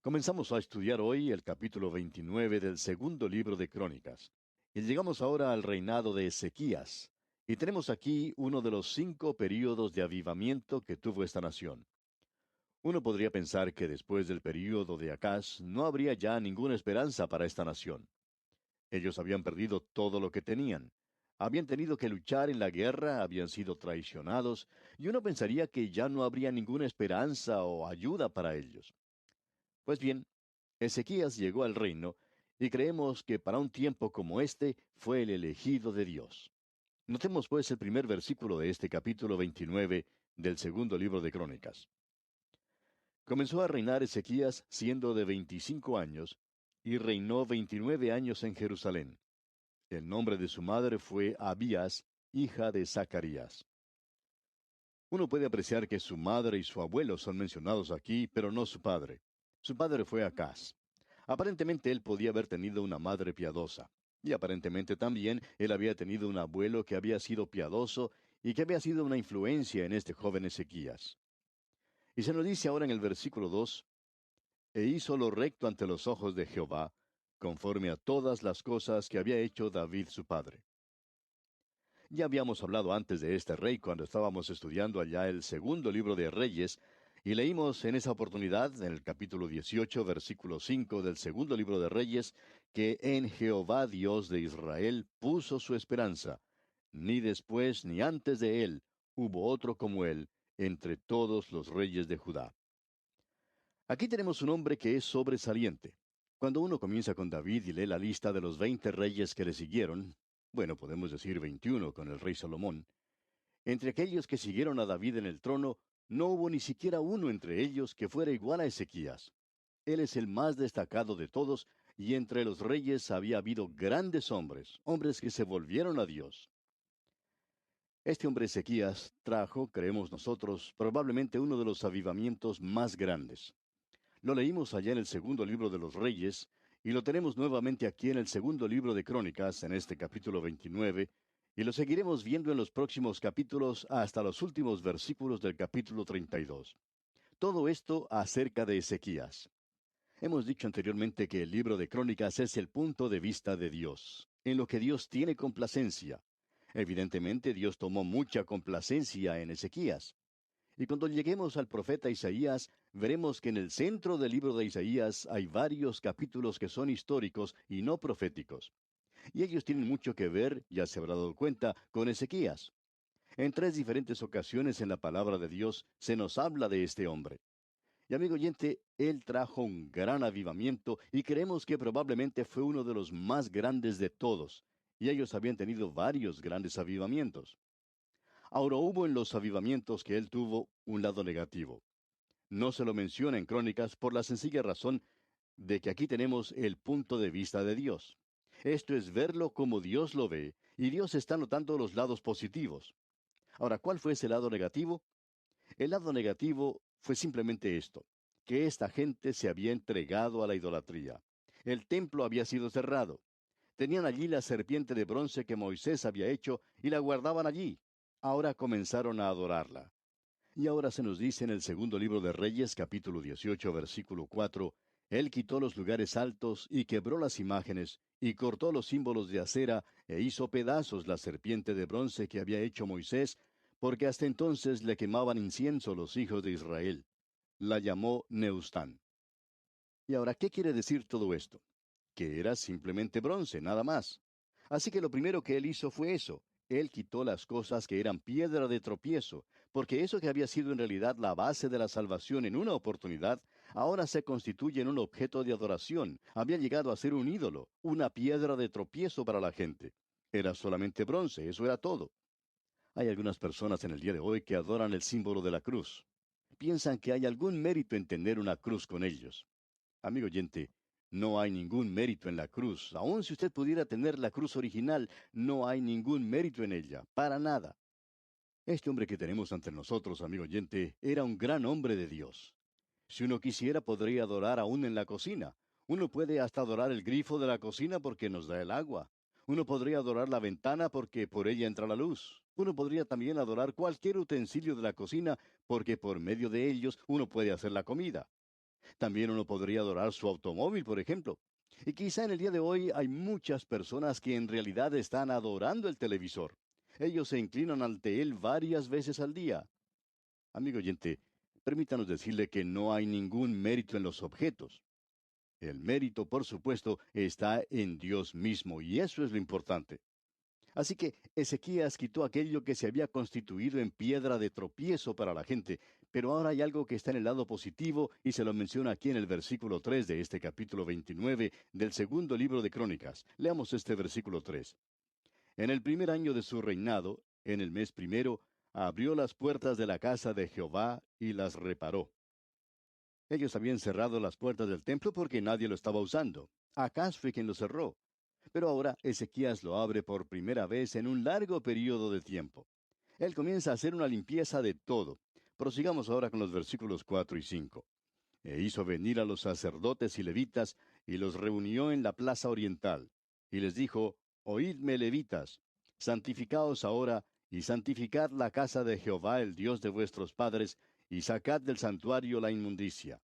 Comenzamos a estudiar hoy el capítulo 29 del segundo libro de Crónicas. Y llegamos ahora al reinado de Ezequías. Y tenemos aquí uno de los 5 períodos de avivamiento que tuvo esta nación. Uno podría pensar que después del período de Acaz no habría ya ninguna esperanza para esta nación. Ellos habían perdido todo lo que tenían. Habían tenido que luchar en la guerra, habían sido traicionados, y uno pensaría que ya no habría ninguna esperanza o ayuda para ellos. Pues bien, Ezequías llegó al reino, y creemos que para un tiempo como este fue el elegido de Dios. Notemos pues el primer versículo de este capítulo 29 del segundo libro de Crónicas. Comenzó a reinar Ezequías siendo de 25 años, y reinó 29 años en Jerusalén. El nombre de su madre fue Abías, hija de Zacarías. Uno puede apreciar que su madre y su abuelo son mencionados aquí, pero no su padre. Su padre fue Acaz. Aparentemente él podía haber tenido una madre piadosa. Y aparentemente también él había tenido un abuelo que había sido piadoso y que había sido una influencia en este joven Ezequías. Y se nos dice ahora en el versículo 2: E hizo lo recto ante los ojos de Jehová, conforme a todas las cosas que había hecho David su padre. Ya habíamos hablado antes de este rey cuando estábamos estudiando allá el segundo libro de Reyes, y leímos en esa oportunidad, en el capítulo 18, versículo 5 del segundo libro de Reyes, que en Jehová Dios de Israel puso su esperanza. Ni después ni antes de él hubo otro como él entre todos los reyes de Judá. Aquí tenemos un hombre que es sobresaliente. Cuando uno comienza con David y lee la lista de los 20 reyes que le siguieron, bueno, podemos decir 21 con el rey Salomón, entre aquellos que siguieron a David en el trono, no hubo ni siquiera uno entre ellos que fuera igual a Ezequías. Él es el más destacado de todos, y entre los reyes había habido grandes hombres, hombres que se volvieron a Dios. Este hombre Ezequías trajo, creemos nosotros, probablemente uno de los avivamientos más grandes. Lo leímos allá en el segundo libro de los Reyes, y lo tenemos nuevamente aquí en el segundo libro de Crónicas, en este capítulo 29, y lo seguiremos viendo en los próximos capítulos hasta los últimos versículos del capítulo 32. Todo esto acerca de Ezequías. Hemos dicho anteriormente que el libro de Crónicas es el punto de vista de Dios, en lo que Dios tiene complacencia. Evidentemente Dios tomó mucha complacencia en Ezequías. Y cuando lleguemos al profeta Isaías, veremos que en el centro del libro de Isaías hay varios capítulos que son históricos y no proféticos. Y ellos tienen mucho que ver, ya se habrá dado cuenta, con Ezequías. En 3 diferentes ocasiones en la palabra de Dios se nos habla de este hombre. Y amigo oyente, él trajo un gran avivamiento y creemos que probablemente fue uno de los más grandes de todos. Y ellos habían tenido varios grandes avivamientos. Ahora hubo en los avivamientos que él tuvo un lado negativo. No se lo menciona en Crónicas por la sencilla razón de que aquí tenemos el punto de vista de Dios. Esto es verlo como Dios lo ve, y Dios está notando los lados positivos. Ahora, ¿cuál fue ese lado negativo? El lado negativo fue simplemente esto, que esta gente se había entregado a la idolatría. El templo había sido cerrado. Tenían allí la serpiente de bronce que Moisés había hecho y la guardaban allí. Ahora comenzaron a adorarla. Y ahora se nos dice en el segundo libro de Reyes, capítulo 18, versículo 4: Él quitó los lugares altos y quebró las imágenes, y cortó los símbolos de acera, e hizo pedazos la serpiente de bronce que había hecho Moisés, porque hasta entonces le quemaban incienso los hijos de Israel. La llamó Neustán. Y ahora, ¿qué quiere decir todo esto? Que era simplemente bronce, nada más. Así que lo primero que él hizo fue eso. Él quitó las cosas que eran piedra de tropiezo, porque eso que había sido en realidad la base de la salvación en una oportunidad, ahora se constituye en un objeto de adoración. Había llegado a ser un ídolo, una piedra de tropiezo para la gente. Era solamente bronce, eso era todo. Hay algunas personas en el día de hoy que adoran el símbolo de la cruz. Piensan que hay algún mérito en tener una cruz con ellos. Amigo oyente, no hay ningún mérito en la cruz. Aun si usted pudiera tener la cruz original, no hay ningún mérito en ella, para nada. Este hombre que tenemos ante nosotros, amigo oyente, era un gran hombre de Dios. Si uno quisiera, podría adorar aún en la cocina. Uno puede hasta adorar el grifo de la cocina porque nos da el agua. Uno podría adorar la ventana porque por ella entra la luz. Uno podría también adorar cualquier utensilio de la cocina porque por medio de ellos uno puede hacer la comida. También uno podría adorar su automóvil, por ejemplo. Y quizá en el día de hoy hay muchas personas que en realidad están adorando el televisor. Ellos se inclinan ante él varias veces al día. Amigo oyente, permítanos decirle que no hay ningún mérito en los objetos. El mérito, por supuesto, está en Dios mismo, y eso es lo importante. Así que Ezequías quitó aquello que se había constituido en piedra de tropiezo para la gente, pero ahora hay algo que está en el lado positivo y se lo menciona aquí en el versículo 3 de este capítulo 29 del segundo libro de Crónicas. Leamos este versículo 3. En el primer año de su reinado, en el mes primero, abrió las puertas de la casa de Jehová y las reparó. Ellos habían cerrado las puertas del templo porque nadie lo estaba usando. Acaz fue quien lo cerró. Pero ahora Ezequías lo abre por primera vez en un largo periodo de tiempo. Él comienza a hacer una limpieza de todo. Prosigamos ahora con los versículos 4 y 5. E hizo venir a los sacerdotes y levitas, y los reunió en la plaza oriental. Y les dijo, Oídme, levitas, santificaos ahora, y santificad la casa de Jehová, el Dios de vuestros padres, y sacad del santuario la inmundicia.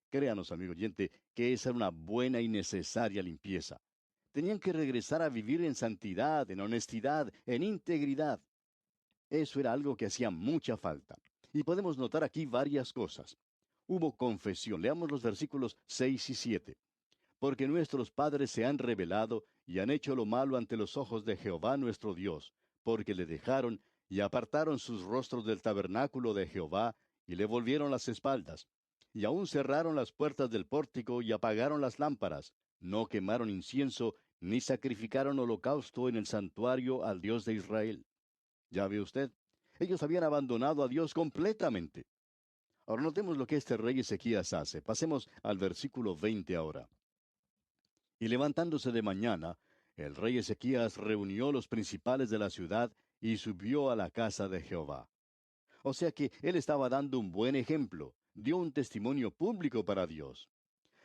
Créanos, amigo oyente, que esa era una buena y necesaria limpieza. Tenían que regresar a vivir en santidad, en honestidad, en integridad. Eso era algo que hacía mucha falta. Y podemos notar aquí varias cosas. Hubo confesión. Leamos los versículos 6 y 7. Porque nuestros padres se han rebelado y han hecho lo malo ante los ojos de Jehová nuestro Dios, porque le dejaron y apartaron sus rostros del tabernáculo de Jehová y le volvieron las espaldas. Y aún cerraron las puertas del pórtico y apagaron las lámparas. No quemaron incienso ni sacrificaron holocausto en el santuario al Dios de Israel. Ya ve usted, ellos habían abandonado a Dios completamente. Ahora notemos lo que este rey Ezequías hace. Pasemos al versículo 20 ahora. Y levantándose de mañana, el rey Ezequías reunió los principales de la ciudad y subió a la casa de Jehová. O sea que él estaba dando un buen ejemplo, dio un testimonio público para Dios.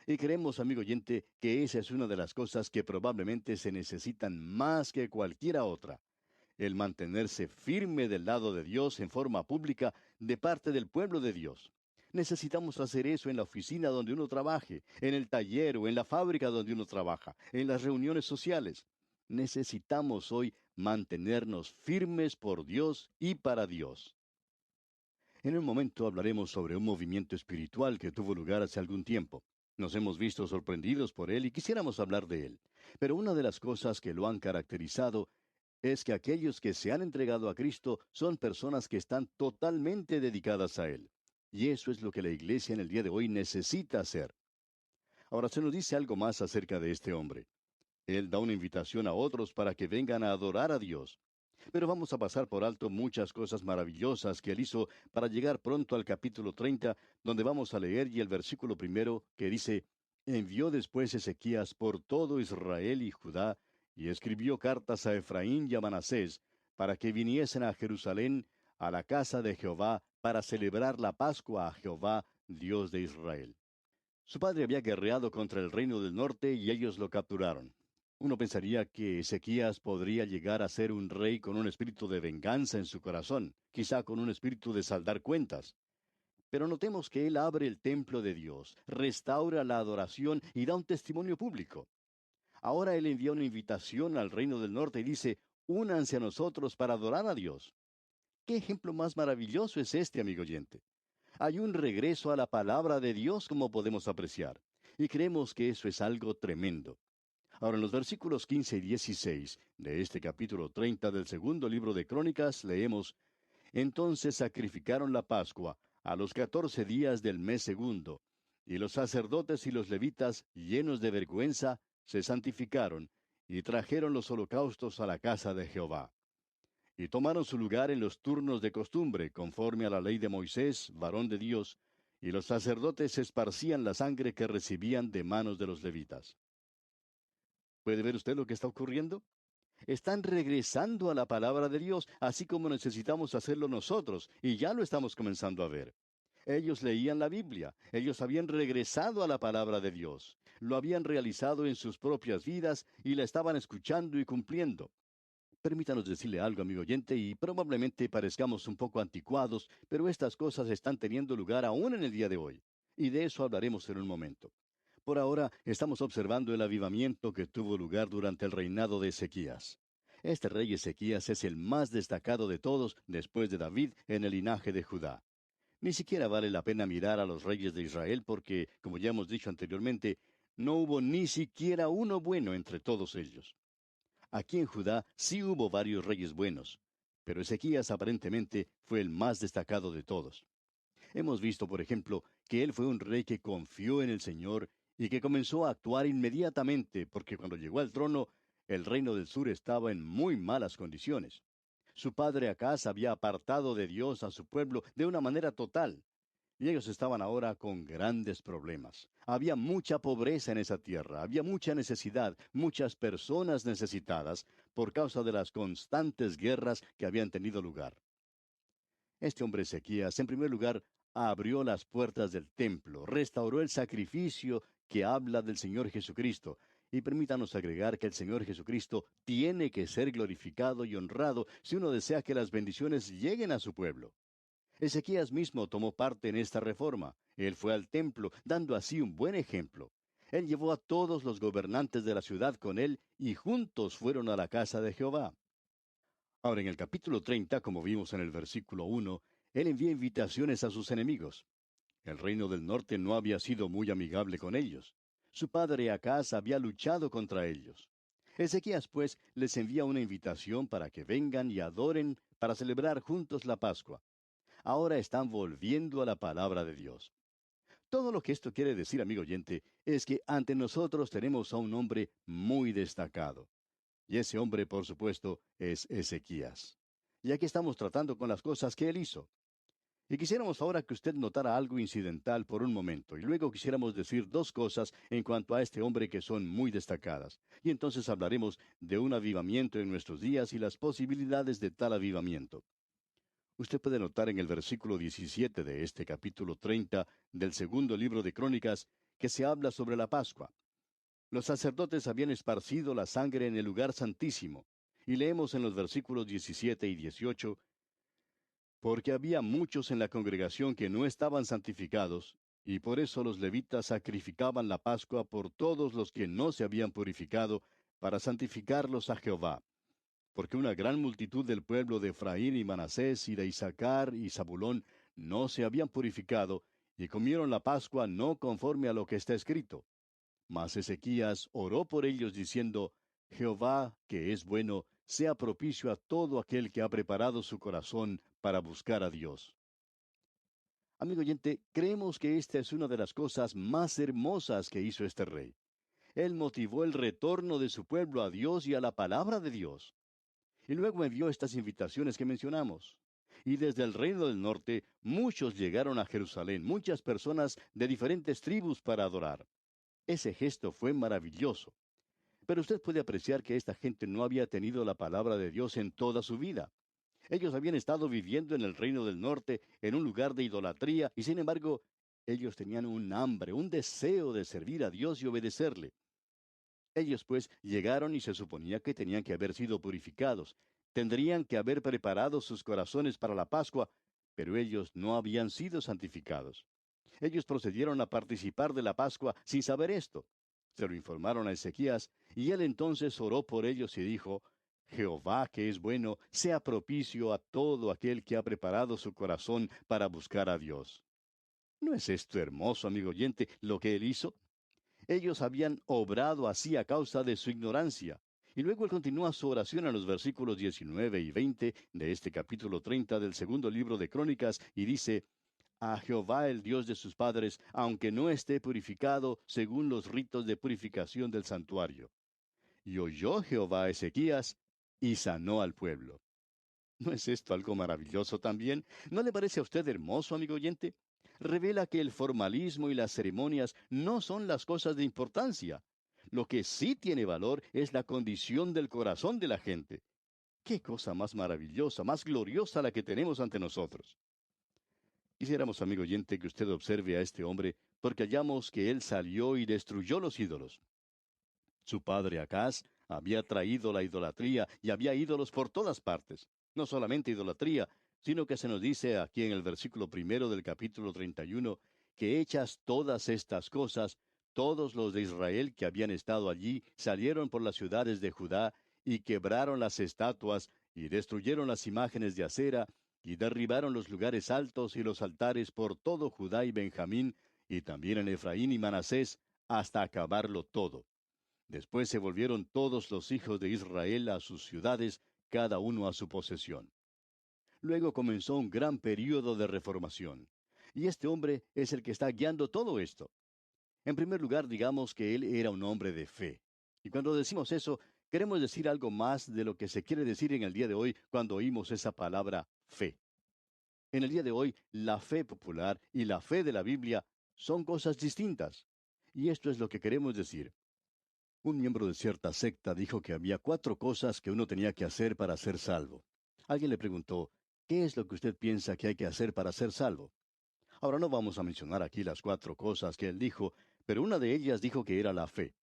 Y creemos, amigo oyente, que esa es una de las cosas que probablemente se necesitan más que cualquiera otra. El mantenerse firme del lado de Dios en forma pública de parte del pueblo de Dios. Necesitamos hacer eso en la oficina donde uno trabaje, en el taller o en la fábrica donde uno trabaja, en las reuniones sociales. Necesitamos hoy mantenernos firmes por Dios y para Dios. En un momento hablaremos sobre un movimiento espiritual que tuvo lugar hace algún tiempo. Nos hemos visto sorprendidos por él y quisiéramos hablar de él. Pero una de las cosas que lo han caracterizado es que aquellos que se han entregado a Cristo son personas que están totalmente dedicadas a Él. Y eso es lo que la iglesia en el día de hoy necesita hacer. Ahora se nos dice algo más acerca de este hombre. Él da una invitación a otros para que vengan a adorar a Dios. Pero vamos a pasar por alto muchas cosas maravillosas que él hizo para llegar pronto al capítulo 30, donde vamos a leer y el versículo primero que dice, envió después Ezequías por todo Israel y Judá, y escribió cartas a Efraín y a Manasés, para que viniesen a Jerusalén, a la casa de Jehová, para celebrar la Pascua a Jehová, Dios de Israel. Su padre había guerreado contra el reino del norte y ellos lo capturaron. Uno pensaría que Ezequías podría llegar a ser un rey con un espíritu de venganza en su corazón, quizá con un espíritu de saldar cuentas. Pero notemos que él abre el templo de Dios, restaura la adoración y da un testimonio público. Ahora él envía una invitación al reino del norte y dice, únanse a nosotros para adorar a Dios. ¿Qué ejemplo más maravilloso es este, amigo oyente? Hay un regreso a la palabra de Dios como podemos apreciar. Y creemos que eso es algo tremendo. Ahora, en los versículos 15 y 16 de este capítulo 30 del segundo libro de Crónicas, leemos, Entonces sacrificaron la Pascua a los 14 días del mes segundo, y los sacerdotes y los levitas, llenos de vergüenza, se santificaron, y trajeron los holocaustos a la casa de Jehová. Y tomaron su lugar en los turnos de costumbre, conforme a la ley de Moisés, varón de Dios, y los sacerdotes esparcían la sangre que recibían de manos de los levitas. ¿Puede ver usted lo que está ocurriendo? Están regresando a la palabra de Dios, así como necesitamos hacerlo nosotros, y ya lo estamos comenzando a ver. Ellos leían la Biblia, ellos habían regresado a la palabra de Dios, lo habían realizado en sus propias vidas y la estaban escuchando y cumpliendo. Permítanos decirle algo, amigo oyente, y probablemente parezcamos un poco anticuados, pero estas cosas están teniendo lugar aún en el día de hoy. y de eso hablaremos en un momento. Por ahora estamos observando el avivamiento que tuvo lugar durante el reinado de Ezequías. Este rey Ezequías es el más destacado de todos después de David en el linaje de Judá. Ni siquiera vale la pena mirar a los reyes de Israel porque, como ya hemos dicho anteriormente, no hubo ni siquiera uno bueno entre todos ellos. Aquí en Judá sí hubo varios reyes buenos, pero Ezequías aparentemente fue el más destacado de todos. Hemos visto, por ejemplo, que él fue un rey que confió en el Señor y que comenzó a actuar inmediatamente porque cuando llegó al trono, el reino del sur estaba en muy malas condiciones. Su padre Acaz había apartado de Dios a su pueblo de una manera total, y ellos estaban ahora con grandes problemas. Había mucha pobreza en esa tierra, había mucha necesidad, muchas personas necesitadas por causa de las constantes guerras que habían tenido lugar. Este hombre Ezequías, en primer lugar, abrió las puertas del templo, restauró el sacrificio que habla del Señor Jesucristo. Y permítanos agregar que el Señor Jesucristo tiene que ser glorificado y honrado si uno desea que las bendiciones lleguen a su pueblo. Ezequías mismo tomó parte en esta reforma. Él fue al templo, dando así un buen ejemplo. Él llevó a todos los gobernantes de la ciudad con él y juntos fueron a la casa de Jehová. Ahora, en el capítulo 30, como vimos en el versículo 1, él envía invitaciones a sus enemigos. El reino del norte no había sido muy amigable con ellos. Su padre Acaz había luchado contra ellos. Ezequías, pues, les envía una invitación para que vengan y adoren para celebrar juntos la Pascua. Ahora están volviendo a la palabra de Dios. Todo lo que esto quiere decir, amigo oyente, es que ante nosotros tenemos a un hombre muy destacado. Y ese hombre, por supuesto, es Ezequías. Y aquí estamos tratando con las cosas que él hizo. Y quisiéramos ahora que usted notara algo incidental por un momento, y luego quisiéramos decir dos cosas en cuanto a este hombre que son muy destacadas. Y entonces hablaremos de un avivamiento en nuestros días y las posibilidades de tal avivamiento. Usted puede notar en el versículo 17 de este capítulo 30 del segundo libro de Crónicas que se habla sobre la Pascua. Los sacerdotes habían esparcido la sangre en el lugar santísimo. Y leemos en los versículos 17 y 18, porque había muchos en la congregación que no estaban santificados, y por eso los levitas sacrificaban la Pascua por todos los que no se habían purificado, para santificarlos a Jehová. Porque una gran multitud del pueblo de Efraín y Manasés y de Isaacar y Zabulón no se habían purificado, y comieron la Pascua no conforme a lo que está escrito. Mas Ezequías oró por ellos diciendo, Jehová, que es bueno, sea propicio a todo aquel que ha preparado su corazón para buscar a Dios. Amigo oyente, creemos que esta es una de las cosas más hermosas que hizo este rey. Él motivó el retorno de su pueblo a Dios y a la palabra de Dios. Y luego envió estas invitaciones que mencionamos. Y desde el reino del norte, muchos llegaron a Jerusalén, muchas personas de diferentes tribus para adorar. Ese gesto fue maravilloso. Pero usted puede apreciar que esta gente no había tenido la palabra de Dios en toda su vida. Ellos habían estado viviendo en el reino del norte, en un lugar de idolatría, y sin embargo, ellos tenían un hambre, un deseo de servir a Dios y obedecerle. Ellos pues llegaron y se suponía que tenían que haber sido purificados, tendrían que haber preparado sus corazones para la Pascua, pero ellos no habían sido santificados. Ellos procedieron a participar de la Pascua sin saber esto. Se lo informaron a Ezequías, y él entonces oró por ellos y dijo, Jehová, que es bueno, sea propicio a todo aquel que ha preparado su corazón para buscar a Dios. ¿No es esto hermoso, amigo oyente, lo que él hizo? Ellos habían obrado así a causa de su ignorancia. Y luego él continúa su oración en los versículos 19 y 20 de este capítulo 30 del segundo libro de Crónicas y dice, a Jehová el Dios de sus padres, aunque no esté purificado según los ritos de purificación del santuario. Y oyó Jehová a Ezequías y sanó al pueblo. ¿No es esto algo maravilloso también? ¿No le parece a usted hermoso, amigo oyente? Revela que el formalismo y las ceremonias no son las cosas de importancia. Lo que sí tiene valor es la condición del corazón de la gente. ¡Qué cosa más maravillosa, más gloriosa la que tenemos ante nosotros! Quisiéramos, amigo oyente, que usted observe a este hombre, porque hallamos que él salió y destruyó los ídolos. Su padre Acaz había traído la idolatría y había ídolos por todas partes. No solamente idolatría, sino que se nos dice aquí en el versículo primero del capítulo 31 que hechas todas estas cosas, todos los de Israel que habían estado allí salieron por las ciudades de Judá y quebraron las estatuas y destruyeron las imágenes de acera y derribaron los lugares altos y los altares por todo Judá y Benjamín y también en Efraín y Manasés hasta acabarlo todo. Después se volvieron todos los hijos de Israel a sus ciudades, cada uno a su posesión. Luego comenzó un gran período de reformación. Y este hombre es el que está guiando todo esto. En primer lugar, digamos que él era un hombre de fe. Y cuando decimos eso, queremos decir algo más de lo que se quiere decir en el día de hoy cuando oímos esa palabra fe. En el día de hoy, la fe popular y la fe de la Biblia son cosas distintas. Y esto es lo que queremos decir. Un miembro de cierta secta dijo que había 4 cosas que uno tenía que hacer para ser salvo. Alguien le preguntó, ¿qué es lo que usted piensa que hay que hacer para ser salvo? Ahora no vamos a mencionar aquí las 4 cosas que él dijo, pero una de ellas dijo que era la fe.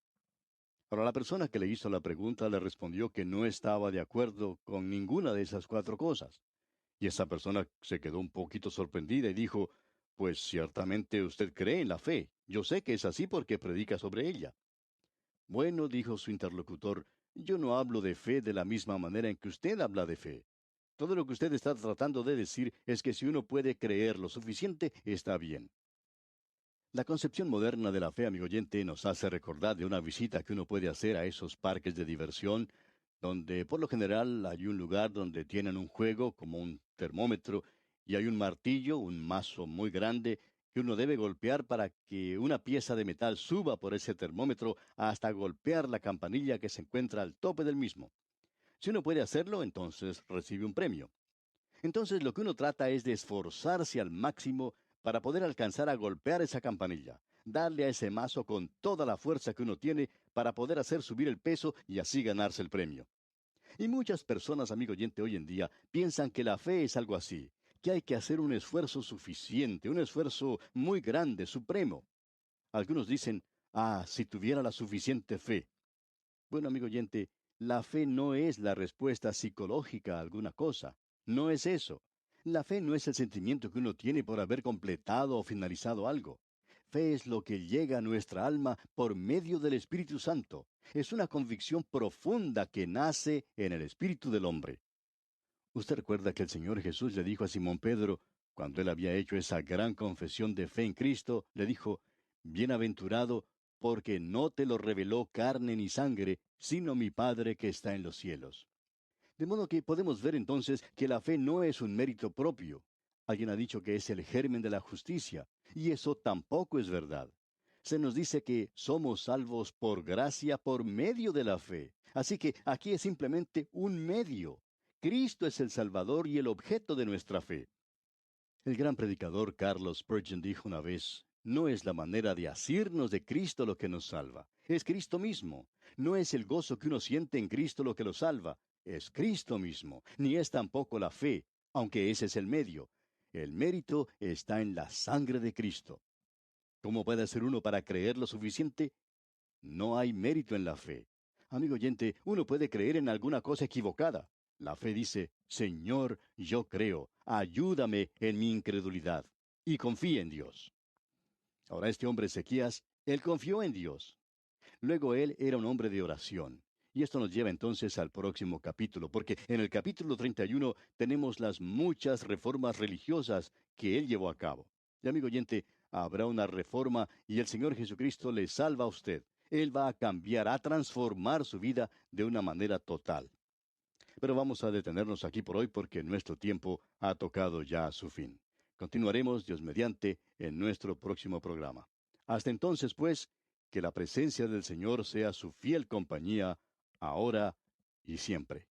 Ahora la persona que le hizo la pregunta le respondió que no estaba de acuerdo con ninguna de esas 4 cosas. Y esa persona se quedó un poquito sorprendida y dijo, pues ciertamente usted cree en la fe. Yo sé que es así porque predica sobre ella. Bueno, dijo su interlocutor, yo no hablo de fe de la misma manera en que usted habla de fe. Todo lo que usted está tratando de decir es que si uno puede creer lo suficiente, está bien. La concepción moderna de la fe, amigo oyente, nos hace recordar de una visita que uno puede hacer a esos parques de diversión, donde por lo general hay un lugar donde tienen un juego como un termómetro y hay un martillo, un mazo muy grande que uno debe golpear para que una pieza de metal suba por ese termómetro hasta golpear la campanilla que se encuentra al tope del mismo. Si uno puede hacerlo, entonces recibe un premio. Entonces lo que uno trata es de esforzarse al máximo para poder alcanzar a golpear esa campanilla, darle a ese mazo con toda la fuerza que uno tiene para poder hacer subir el peso y así ganarse el premio. Y muchas personas, amigo oyente, hoy en día piensan que la fe es algo así, que hay que hacer un esfuerzo suficiente, un esfuerzo muy grande, supremo. Algunos dicen, si tuviera la suficiente fe. Bueno, amigo oyente, la fe no es la respuesta psicológica a alguna cosa. No es eso. La fe no es el sentimiento que uno tiene por haber completado o finalizado algo. Fe es lo que llega a nuestra alma por medio del Espíritu Santo. Es una convicción profunda que nace en el espíritu del hombre. Usted recuerda que el Señor Jesús le dijo a Simón Pedro, cuando él había hecho esa gran confesión de fe en Cristo, le dijo, Bienaventurado, porque no te lo reveló carne ni sangre, sino mi Padre que está en los cielos. De modo que podemos ver entonces que la fe no es un mérito propio. Alguien ha dicho que es el germen de la justicia, y eso tampoco es verdad. Se nos dice que somos salvos por gracia por medio de la fe. Así que aquí es simplemente un medio. Cristo es el Salvador y el objeto de nuestra fe. El gran predicador Carlos Spurgeon dijo una vez, no es la manera de asirnos de Cristo lo que nos salva, es Cristo mismo. No es el gozo que uno siente en Cristo lo que lo salva, es Cristo mismo, ni es tampoco la fe, aunque ese es el medio. El mérito está en la sangre de Cristo. ¿Cómo puede hacer uno para creer lo suficiente? No hay mérito en la fe. Amigo oyente, uno puede creer en alguna cosa equivocada. La fe dice, Señor, yo creo, ayúdame en mi incredulidad. Y confía en Dios. Ahora este hombre Ezequías, él confió en Dios. Luego él era un hombre de oración. Y esto nos lleva entonces al próximo capítulo, porque en el capítulo 31 tenemos las muchas reformas religiosas que él llevó a cabo. Y amigo oyente, habrá una reforma y el Señor Jesucristo le salva a usted. Él va a cambiar, a transformar su vida de una manera total. Pero vamos a detenernos aquí por hoy porque nuestro tiempo ha tocado ya a su fin. Continuaremos, Dios mediante, en nuestro próximo programa. Hasta entonces, pues, que la presencia del Señor sea su fiel compañía, ahora y siempre.